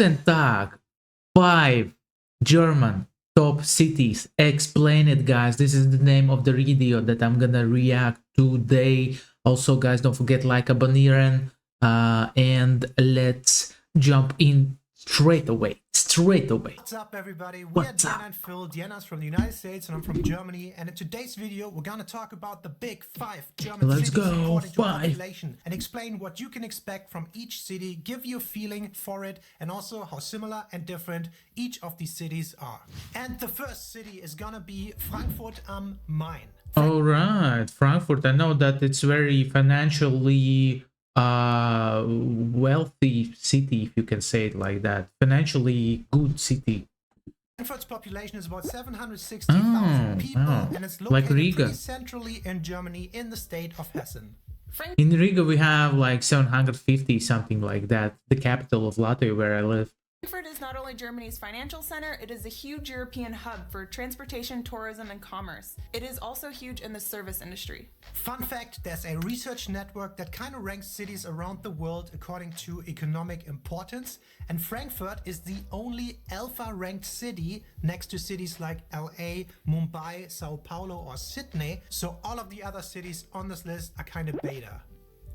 Guten Tag. 5 German top cities. Explain it, guys. This is the name of the video that I'm gonna react today. Also, guys, don't forget like abonnieren. And let's jump in straight away. What's up, everybody? We're Diana and Phil. Diana's from the United States and I'm from Germany. And in today's video, we're gonna talk about the big 5 German cities according to population and explain what you can expect from each city, give you a feeling for it, and also how similar and different each of these cities are. And the first city is gonna be Frankfurt am Main. All right, Frankfurt. I know that it's very financially wealthy city, if you can say it like that. Financially good city. Frankfurt's population is about 760,000 people, and it's located pretty centrally in Germany in the state of Hessen. In Riga we have like 750, something like that, the capital of Latvia where I live. Frankfurt is not only Germany's financial center, it is a huge European hub for transportation, tourism, and commerce. It is also huge in the service industry. Fun fact, there's a research network that kind of ranks cities around the world according to economic importance, and Frankfurt is the only alpha-ranked city next to cities like LA, Mumbai, Sao Paulo, or Sydney, so all of the other cities on this list are kind of beta.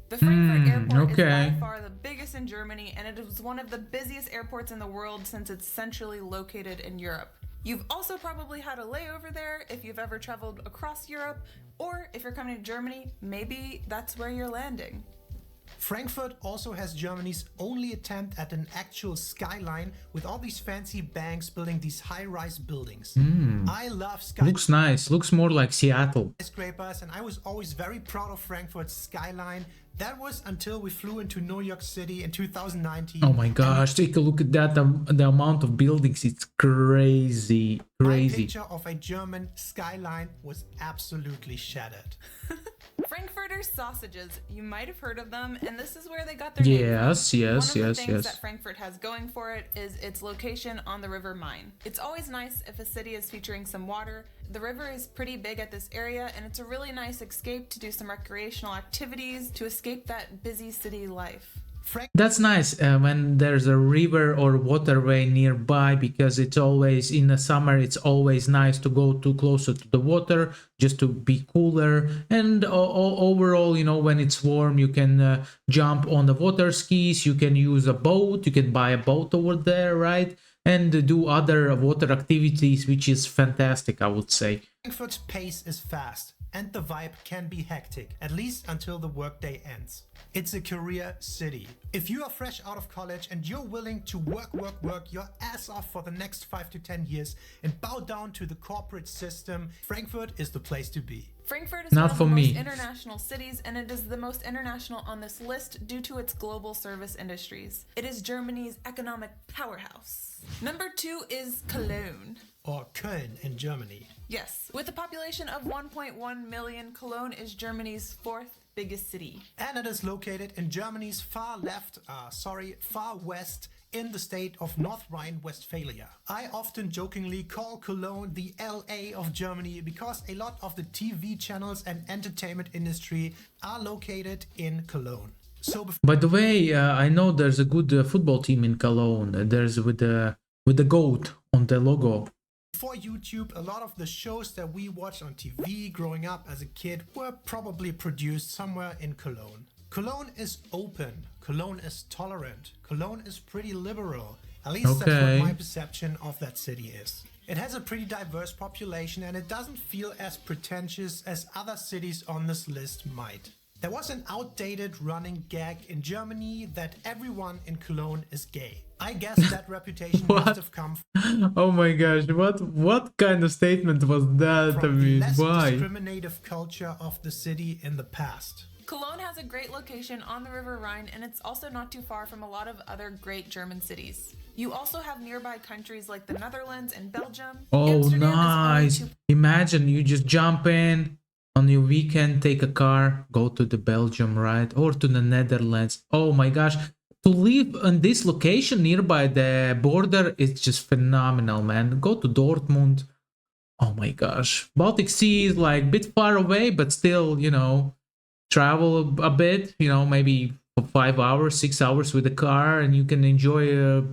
The Frankfurt airport is by far the biggest in Germany, and it is one of the busiest airports in the world since it's centrally located in Europe. You've also probably had a layover there if you've ever traveled across Europe, or if you're coming to Germany, maybe that's where you're landing. Frankfurt also has Germany's only attempt at an actual skyline with all these fancy banks building these high-rise buildings. I love skyscrapers. Looks nice, looks more like Seattle. And I was always very proud of Frankfurt's skyline. That was until we flew into New York City in 2019. Oh my gosh, take a look at that, the amount of buildings, it's crazy. My picture of a German skyline was absolutely shattered. Frankfurter sausages, you might have heard of them, and this is where they got their name from. One of the things that Frankfurt has going for it is its location on the River Main. It's always nice if a city is featuring some water. The river is pretty big at this area, and it's a really nice escape to do some recreational activities to escape that busy city life. That's nice when there's a river or waterway nearby, because it's always in the summer, it's always nice to go too closer to the water just to be cooler. And overall, you know, when it's warm, you can jump on the water skis, you can use a boat, you can buy a boat over there, right? And do other water activities, which is fantastic, I would say. Frankfurt's pace is fast, and the vibe can be hectic, at least until the workday ends. It's a career city. If you are fresh out of college and you're willing to work your ass off for the next 5 to 10 years and bow down to the corporate system, Frankfurt is the place to be. Frankfurt is one of the most international cities, and it is the most international on this list due to its global service industries. It is Germany's economic powerhouse. Number 2 is Cologne. Or Köln in Germany. Yes, with a population of 1.1 million, Cologne is Germany's 4th biggest city. And it is located in Germany's far west in the state of North Rhine-Westphalia. I often jokingly call Cologne the LA of Germany because a lot of the TV channels and entertainment industry are located in Cologne. By the way, I know there's a good football team in Cologne. There's with the goat on the logo. Before YouTube, a lot of the shows that we watched on TV growing up as a kid were probably produced somewhere in Cologne. Cologne is open, Cologne is tolerant, Cologne is pretty liberal. At least that's what my perception of that city is. It has a pretty diverse population and it doesn't feel as pretentious as other cities on this list might. There was an outdated running gag in Germany that everyone in Cologne is gay. I guess that reputation must have come from... Oh my gosh, what kind of statement was that? From the less discriminative culture of the city in the past. Cologne has a great location on the River Rhine, and it's also not too far from a lot of other great German cities. You also have nearby countries like the Netherlands and Belgium. Oh, nice. Imagine you just jump in on your weekend, take a car, go to the Belgium, right? Or to the Netherlands. Oh my gosh. To live on this location nearby the border is just phenomenal, man. Go to Dortmund. Oh my gosh. Baltic Sea is like a bit far away, but still, you know, travel a bit, you know, maybe for 5 hours, 6 hours with a car, and you can enjoy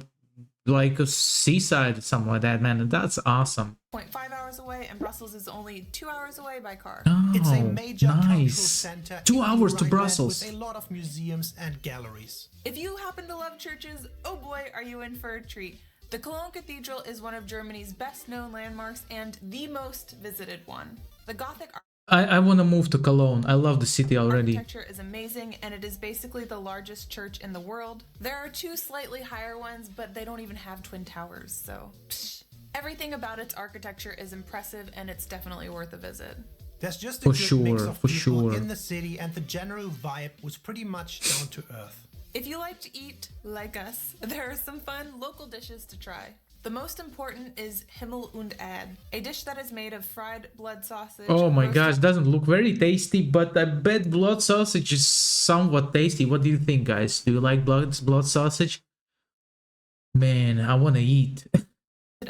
like a seaside, something like that, man. That's awesome. 0.5 hours away, and Brussels is only 2 hours away by car. Oh, It's a major cultural nice. center 2 in hours to Rhineland Brussels. with a lot of museums and galleries. If you happen to love churches, oh boy, are you in for a treat. The Cologne Cathedral is one of Germany's best-known landmarks and the most visited one. The Gothic I want to move to Cologne. I love the city already. architecture is amazing, and it is basically the largest church in the world. There are 2 slightly higher ones, but they don't even have twin towers, so psh. Everything about its architecture is impressive, and it's definitely worth a visit. There's just a For good mix sure, of for people sure. in the city, and the general vibe was pretty much down to earth. If you like to eat, like us, there are some fun local dishes to try. The most important is Himmel und Ad, a dish that is made of fried blood sausage. Oh my roasted gosh, doesn't look very tasty, but I bet blood sausage is somewhat tasty. What do you think, guys? Do you like blood sausage? Man, I want to eat.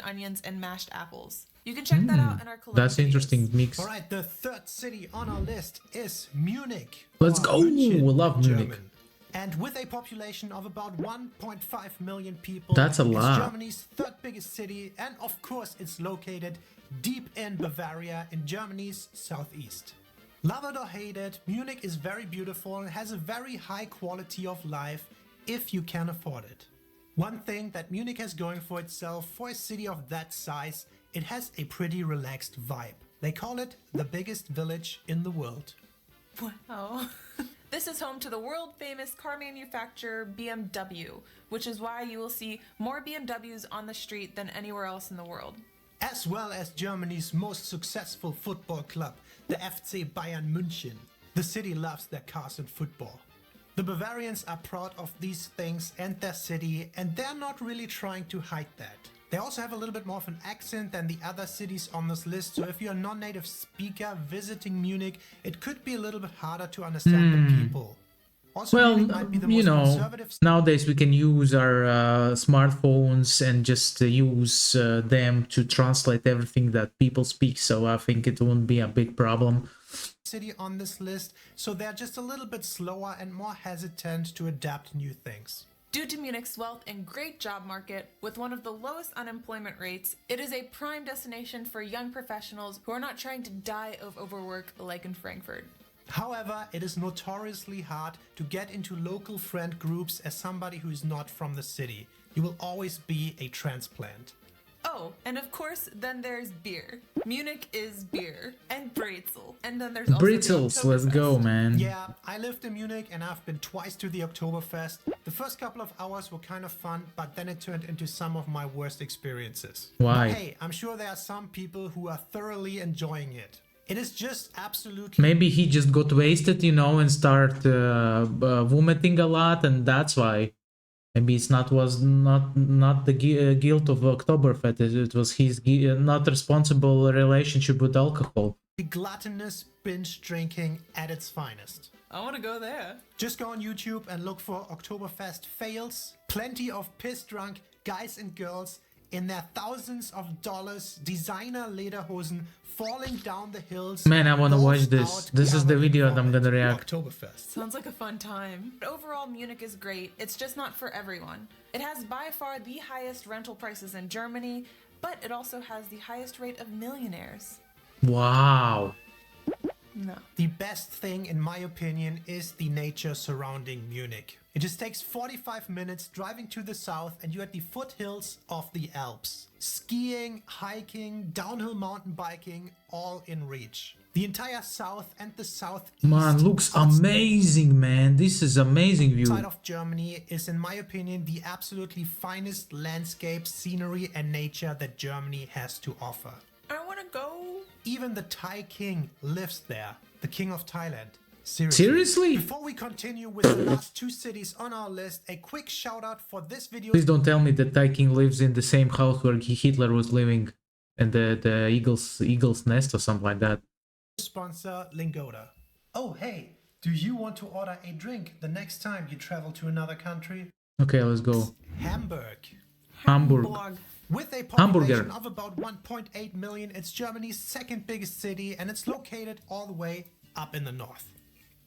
onions and mashed apples. You can check that out in our Cologne That's videos. interesting mix. All right, the third city on our list is Munich. Let's or go. München We love in Munich. German. And with a population of about 1.5 million people, That's a lot. it's Germany's third biggest city, and of course it's located deep in Bavaria in Germany's southeast. Love it or hate it, Munich is very beautiful and has a very high quality of life if you can afford it. One thing that Munich has going for itself, for a city of that size, it has a pretty relaxed vibe. They call it the biggest village in the world. Wow. This is home to the world-famous car manufacturer BMW, which is why you will see more BMWs on the street than anywhere else in the world. As well as Germany's most successful football club, the FC Bayern München. The city loves their cars and football. The Bavarians are proud of these things and their city, and they're not really trying to hide that. They also have a little bit more of an accent than the other cities on this list, so if you're a non-native speaker visiting Munich, it could be a little bit harder to understand the people. Also, Well, Munich might be the you most know, conservative nowadays we can use our smartphones and just use them to translate everything that people speak, so I think it won't be a big problem. city on this list, so they're just a little bit slower and more hesitant to adapt new things. Due to Munich's wealth and great job market, with one of the lowest unemployment rates, it is a prime destination for young professionals who are not trying to die of overwork like in Frankfurt. However, it is notoriously hard to get into local friend groups as somebody who is not from the city. You will always be a transplant. Oh, and of course, then there's beer. Munich is beer. And Brezel. And then there's also the Britzels, let's go, Oktoberfest. man. Yeah, I lived in Munich and I've been twice to the Oktoberfest. The first couple of hours were kind of fun, but then it turned into some of my worst experiences. Why? But hey, I'm sure there are some people who are thoroughly enjoying it. It is just absolutely Maybe he just got wasted, you know, and start vomiting a lot, and that's why. Maybe it's not the guilt of Oktoberfest. It was his not responsible relationship with alcohol. gluttonous binge drinking at its finest. I want to go there. Just go on YouTube and look for Oktoberfest fails. Plenty of piss-drunk guys and girls in their thousands of dollars designer lederhosen falling down the hills. Man, I want to balls watch this. out, This is the gathering video that I'm vomit gonna to react. Oktoberfest. Sounds like a fun time. But overall, Munich is great. It's just not for everyone. It has by far the highest rental prices in Germany, but it also has the highest rate of millionaires. Wow. No. The best thing, in my opinion, is the nature surrounding Munich. It just takes 45 minutes driving to the south and you're at the foothills of the Alps. Skiing, hiking, downhill mountain biking, all in reach. The entire south and the southeast Man, looks amazing, man. This is amazing view. side of Germany is, in my opinion, the absolutely finest landscape, scenery and nature that Germany has to offer. I want to go. Even the Thai king lives there, the king of Thailand. Seriously? Seriously? Before we continue with the last two cities on our list, a quick shout out for this video. Please don't tell me that Thai King lives in the same house where Hitler was living, and the eagle's nest or something like that. Sponsor Lingoda. Oh hey, do you want to order a drink the next time you travel to another country? Okay, let's go. Hamburg. Hamburg. With a Hamburger. population of about 1.8 million, it's Germany's second biggest city and it's located all the way up in the north.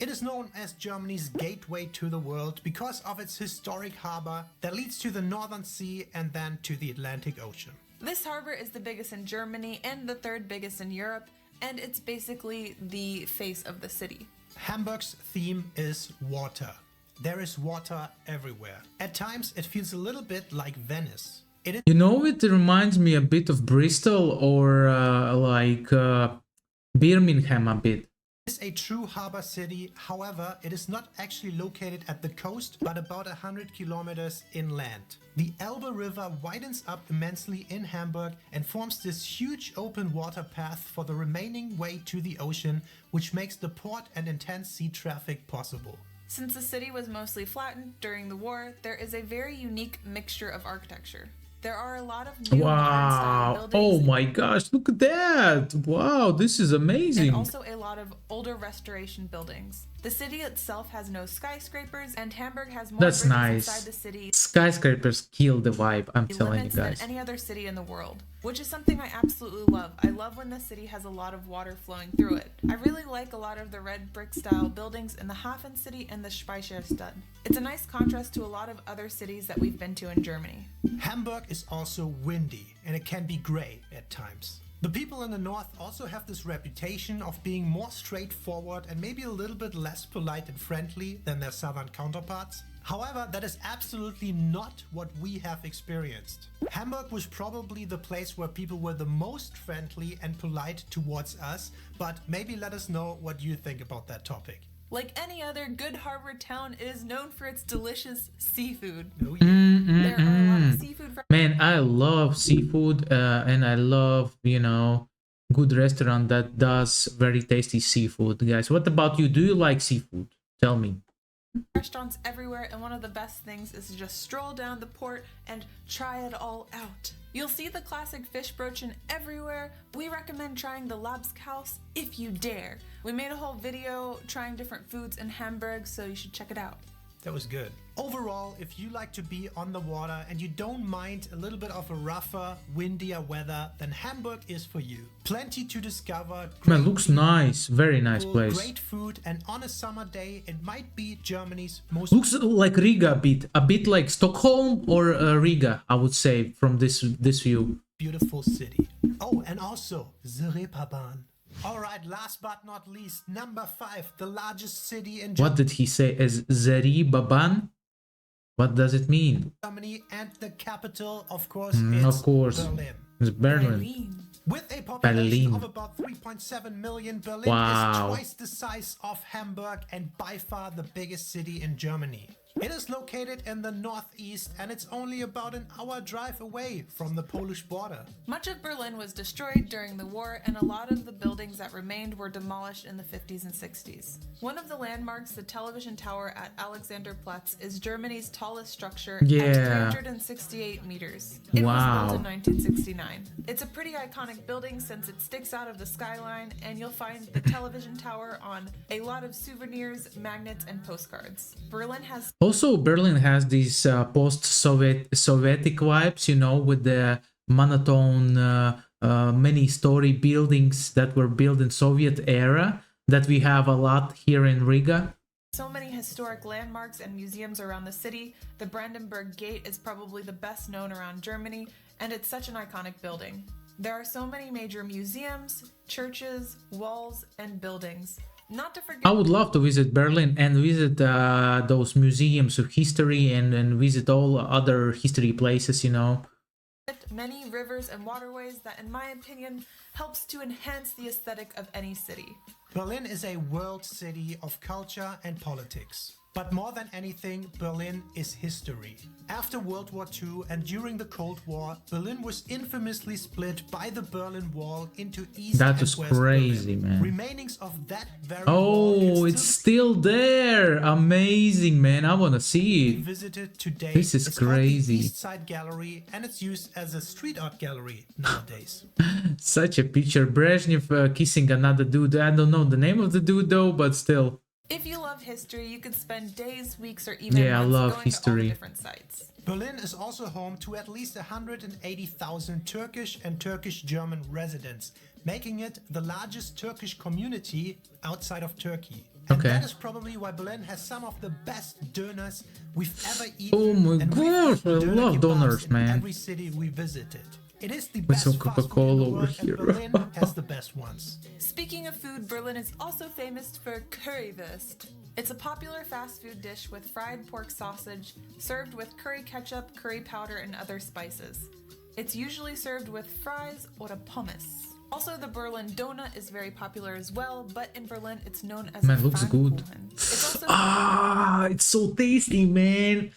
It is known as Germany's gateway to the world because of its historic harbor that leads to the Northern Sea and then to the Atlantic Ocean. This harbor is the biggest in Germany and the third biggest in Europe, and it's basically the face of the city. Hamburg's theme is water. There is water everywhere. At times it feels a little bit like Venice. You know, it reminds me a bit of Bristol or Birmingham a bit. It is a true harbor city, however, it is not actually located at the coast, but about 100 kilometers inland. The Elbe River widens up immensely in Hamburg and forms this huge open water path for the remaining way to the ocean, which makes the port and intense sea traffic possible. Since the city was mostly flattened during the war, there is a very unique mixture of architecture. There are a lot of new modern-style buildings. Oh my gosh, look at that! Wow, this is amazing. And also a lot of older restoration buildings. The city itself has no skyscrapers, and Hamburg has more That's bridges nice. inside the city. Skyscrapers kill the vibe, I'm telling you guys. Than any other city in the world, which is something I absolutely love. I love when the city has a lot of water flowing through it. I really like a lot of the red brick style buildings in the Hafen city and the Speicherstadt. It's a nice contrast to a lot of other cities that we've been to in Germany. Hamburg is also windy and it can be gray at times. The people in the north also have this reputation of being more straightforward and maybe a little bit less polite and friendly than their southern counterparts. However, that is absolutely not what we have experienced. Hamburg was probably the place where people were the most friendly and polite towards us, but maybe let us know what you think about that topic. Like any other good harbor town, it is known for its delicious seafood. Oh, yeah. There are a lot of seafood. Man, I love seafood and I love, you know, good restaurant that does very tasty seafood. Guys, what about you? Do you like seafood? Tell me. Restaurants everywhere, and one of the best things is to just stroll down the port and try it all out. You'll see the classic fish brötchen everywhere. We recommend trying the Labskaus if you dare. We made a whole video trying different foods in Hamburg, so you should check it out. That was good. Overall, if you like to be on the water and you don't mind a little bit of a rougher, windier weather, then Hamburg is for you. Plenty to discover. Man, looks nice. Very nice place. Great food, and on a summer day, it might be Germany's most... Looks like Riga a bit like Stockholm or Riga, I would say, from this view. Beautiful city. Oh, and also the Reeperbahn. Alright, last but not least, number 5, the largest city in What did he say? As Zeribaban? What does it mean? Germany, and the capital, of course, is Berlin. It's Berlin. With a population of about 3.7 million, Berlin is twice the size of Hamburg and by far the biggest city in Germany. It is located in the northeast and it's only about an hour drive away from the Polish border. Much of Berlin was destroyed during the war, and a lot of the buildings that remained were demolished in the 50s and 60s. One of the landmarks, the television tower at Alexanderplatz, is Germany's tallest structure at 368 meters. It was built in 1969. It's a pretty iconic building since it sticks out of the skyline, and you'll find the television tower on a lot of souvenirs, magnets, and postcards. Berlin has these post-Sovietic vibes, you know, with the monotone many-story buildings that were built in Soviet era that we have a lot here in Riga. So many historic landmarks and museums around the city. The Brandenburg Gate is probably the best known around Germany, and it's such an iconic building. There are so many major museums, churches, walls, and buildings. Not to forget, I would love to visit Berlin and visit those museums of history and visit all other history places, you know. Many rivers and waterways that, in my opinion, helps to enhance the aesthetic of any city. Berlin is a world city of culture and politics. But more than anything, Berlin is history. After World War II and during the Cold War, Berlin was infamously split by the Berlin Wall into East and West Berlin. That was crazy, man. Remainings of that very wall it's still there. Amazing, man. I want to see it. Visited today. This is crazy. It's East Side Gallery, and it's used as a street art gallery nowadays. Such a picture. Brezhnev kissing another dude. I don't know the name of the dude though, but still. If you love history, you could spend days, weeks, or even months going to all the different sites. Berlin is also home to at least 180,000 Turkish and Turkish-German residents, making it the largest Turkish community outside of Turkey. And Okay. that is probably why Berlin has some of the best donors we've ever eaten. Oh my and gosh, I doner love kebabs donors, in man. every city we visited. It is the With best some fast food in Coca-Cola the over world, here. and Berlin has the best ones. Speaking of food, Berlin is also famous for currywurst. It's a popular fast food dish with fried pork sausage served with curry ketchup, curry powder, and other spices. It's usually served with fries or a pommes. Also, the Berlin donut is very popular as well, but in Berlin it's known as Man, looks good. Pfannkuchen. It's also It's so tasty, man.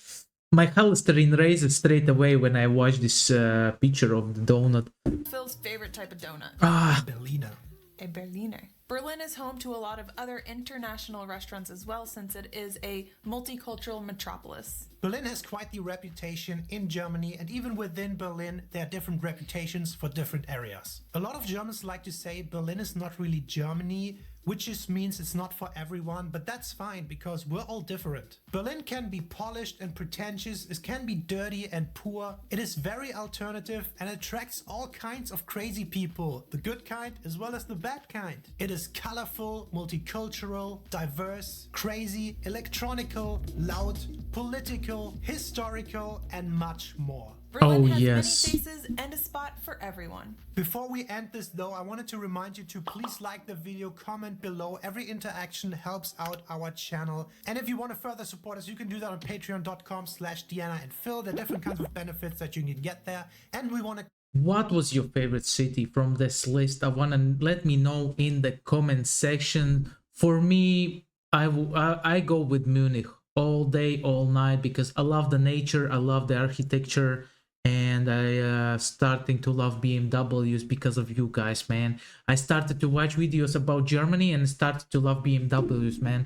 My cholesterol raises straight away when I watch this picture of the donut. Phil's favorite type of donut. Berliner. A Berliner. Berlin is home to a lot of other international restaurants as well, since it is a multicultural metropolis. Berlin has quite the reputation in Germany, and even within Berlin there are different reputations for different areas. A lot of Germans like to say Berlin is not really Germany, which just means it's not for everyone, but that's fine because we're all different. Berlin can be polished and pretentious, it can be dirty and poor. It is very alternative and attracts all kinds of crazy people, the good kind as well as the bad kind. It is colorful, multicultural, diverse, crazy, electronical, loud, political, historical, and much more. Berlin has yes. many faces and a spot for everyone. Before we end this though, I wanted to remind you to please like the video, comment below. Every interaction helps out our channel. And if you want to further support us, you can do that on patreon.com/Diana and Phil. There are different kinds of benefits that you can get there. And we want to... What was your favorite city from this list? I want to let me know in the comment section. For me, I go with Munich all day, all night, because I love the nature, I love the architecture, and I starting to love BMWs because of you guys, man. I started to watch videos about Germany and started to love BMWs, man.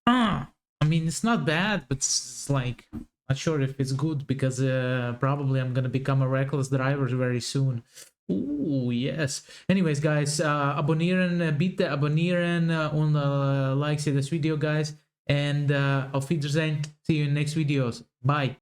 I mean, it's not bad, but it's like, not sure if it's good, because probably I'm gonna become a reckless driver very soon. Ooh, yes. Anyways, guys, abonnieren, bitte abonnieren und like this video, guys. And auf Wiedersehen. See you in next videos. Bye.